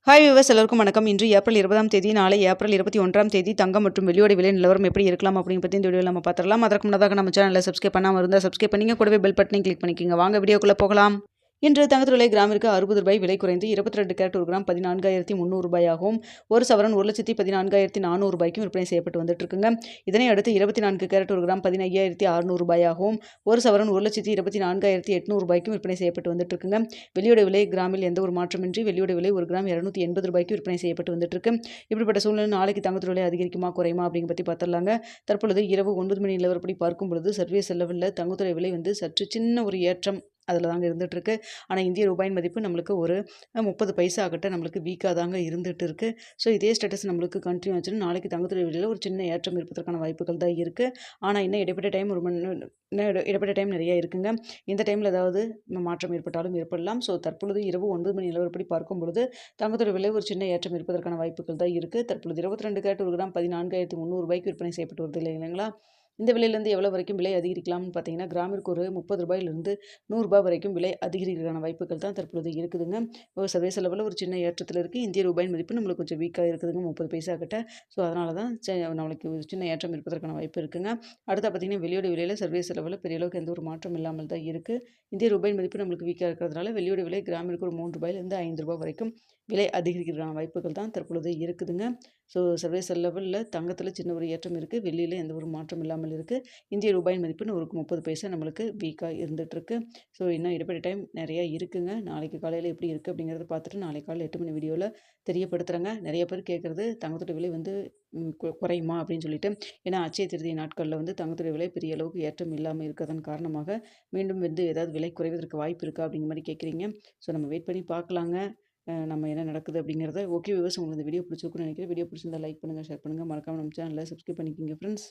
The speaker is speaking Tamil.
ஹாய் வியூவர்ஸ் எல்லாருக்கும் வணக்கம். இன்று ஏப்ரல் 20ஆம் தேதி, நாளை ஏப்ரல் 21ஆம் தேதி தங்கம் மற்றும் வெள்ளியோட விலை நிலவரம் எப்படி இருக்கலாம் அப்படின்னு பற்றி இந்த வீடியோவில் நம்ம பார்த்துடலாம். அதற்கு முன்னதாக நம்ம சேனலை சப்ஸ்கிரைப் பண்ணாமல் இருந்தால் சப்ஸ்கிரைப் பண்ணிங்க, கூடவே பெல் பட்டனையும் கிளிக் பண்ணிக்கோங்க. வாங்க வீடியோக்குள்ளே போகலாம். இன்று தங்கத்தின் விலை கிராமிற்கு 60 ரூபாய் விலை குறைந்து 22 கேரட் ஒரு கிராம் 14,300 ரூபாயாகவும், ஒரு சவரன் 1,14,400 ரூபாய்க்கும் விற்பனை செய்யப்பட்டு வந்துட்டு இருக்குங்க. இதனை அடுத்து 24 கேரட் ஒரு கிராம் 15,600 ரூபாயாகவும், ஒரு சவரன் 1,24,800 ரூபாய்க்கும் விற்பனை செய்யப்பட்டு வந்துட்டு இருக்குங்க. வெள்ளியோட விலை கிராமில் எந்த ஒரு மாற்றமின்றி வெள்ளியோட விலை ஒரு கிராம் 280 ரூபாய்க்கு விற்பனை செய்யப்பட்டு வந்துட்டு இருக்கு. இப்படிப்பட்ட சூழ்நிலை நாளைக்கு தங்கத்தின் விலை அதிகரிக்குமா குறையுமா அப்படிங்க பற்றி பார்த்துடலாங்க. தற்பொழுது இரவு 9 மணி நிலவரப்படி பார்க்கும் பொழுது சர்வீஸ் லெவலில் தங்கத்துறை விலை சற்று சின்ன ஒரு ஏற்றம் அதில் தாங்க இருந்துகிட்ருக்கு. ஆனால் இந்திய ரூபாயின் மதிப்பு நம்மளுக்கு ஒரு 30 பைசா கிட்ட நம்மளுக்கு வீக்காக தாங்க இருந்துகிட்டு இருக்குது. ஸோ இதே ஸ்டேட்டஸ் நம்மளுக்கு கண்டினியூ ஆச்சுன்னா நாளைக்கு தங்கத்துறை விலையில் ஒரு சின்ன ஏற்றம் இருப்பதற்கான வாய்ப்புகள் தான் இருக்குது. ஆனால் இன்னும் இடைப்பட்ட டைம் இடைப்பட்ட டைம் நிறையா இருக்குங்க. இந்த டைமில் ஏதாவது மாற்றம் ஏற்பட்டாலும் ஏற்படலாம். ஸோ தற்பொழுது இரவு 9 மணி நிலவரப்படி பார்க்கும் பொழுது தங்கத்துறை விலை ஒரு சின்ன ஏற்றம் இருப்பதற்கான வாய்ப்புகள் தான் இருக்குது. தற்பொழுது 22 கேரட் ஒரு கிராம் 14,300 ரூபாய்க்கு விற்பனை செய்யப்பட்டு வருது இல்லைங்களா? இந்த விலையிலேருந்து எவ்வளோ வரைக்கும் விலை அதிகரிக்கலாம்னு பார்த்தீங்கன்னா, கிராமிற்கு ஒரு 30 ரூபாயிலிருந்து 100 ரூபாய் வரைக்கும் விலை அதிகரிக்கிறதுக்கான வாய்ப்புகள் தான் தற்பொழுது இருக்குதுங்க. ஒரு சர்வீஸ் லெவலில் ஒரு சின்ன ஏற்றத்தில் இருக்குது. இந்திய ரூபாயின் மதிப்பு நம்மளுக்கு கொஞ்சம் வீக்காக இருக்குதுங்க, 30 பைசா கிட்ட. ஸோ அதனால தான் நம்மளுக்கு ஒரு சின்ன ஏற்றம் இருப்பதற்கான வாய்ப்பு இருக்குங்க. அடுத்து பார்த்தீங்கன்னா, வெள்ளியோட விலையில் சர்வீஸ் லெவலில் பெரிய அளவுக்கு எந்த ஒரு மாற்றம் இல்லாமல் தான் இருக்குது. இந்திய ரூபாயின் மதிப்பு நம்மளுக்கு வீக்காக இருக்கிறதுனால வெள்ளியோட விலை கிராமிற்கு ஒரு 3 ரூபாயிலிருந்து 5 ரூபாய் வரைக்கும் விலை அதிகரிக்கிறதுக்கான வாய்ப்புகள் தான் தற்பொழுது இருக்குதுங்க. ஸோ சர்வீஸ் லெவலில் தங்கத்தில் சின்ன ஒரு ஏற்றம் இருக்குது, வெள்ளியில் எந்த ஒரு மாற்றம் இல்லாமல் இருக்குது. இந்திய ரூபாயின் மதிப்புன்னு ஒரு 30 பைசா நம்மளுக்கு வீக்காக இருந்துகிட்ருக்கு. ஸோ இன்னும் இடைப்பட்ட டைம் நிறையா இருக்குங்க. நாளைக்கு காலையில் எப்படி இருக்குது அப்படிங்கிறத பார்த்துட்டு நாளைக்கு காலையில் 8 மணி வீடியோவில் தெரியப்படுத்துகிறேங்க. நிறைய பேர் கேட்குறது தங்கத்தோட விலை குறையுமா அப்படின்னு சொல்லிட்டு. ஏன்னா அச்சய திருதிய நாட்களில் தங்கத்தோட விலை பெரிய அளவுக்கு ஏற்றம் இல்லாமல் இருக்கிறதன் காரணமாக மீண்டும் ஏதாவது விலை குறைவதற்கு வாய்ப்பு இருக்கா அப்படிங்கிற மாதிரி கேட்குறீங்க. ஸோ நம்ம வெயிட் பண்ணி பார்க்கலாங்க. நம்ம என்ன நடக்குது அப்படிங்கிறத. ஓகே வியூவர்ஸ், உங்களுக்கு இந்த வீடியோ பிடிச்சிருக்குன்னு நினைக்கிறேன். வீடியோ பிடிச்சிருந்தா லைக் பண்ணுங்கள், ஷேர் பண்ணுங்கள், மறக்காமல் நம்ம சேனலில் சப்ஸ்கிரைப் பண்ணிக்கோங்க ஃப்ரெண்ட்ஸ்.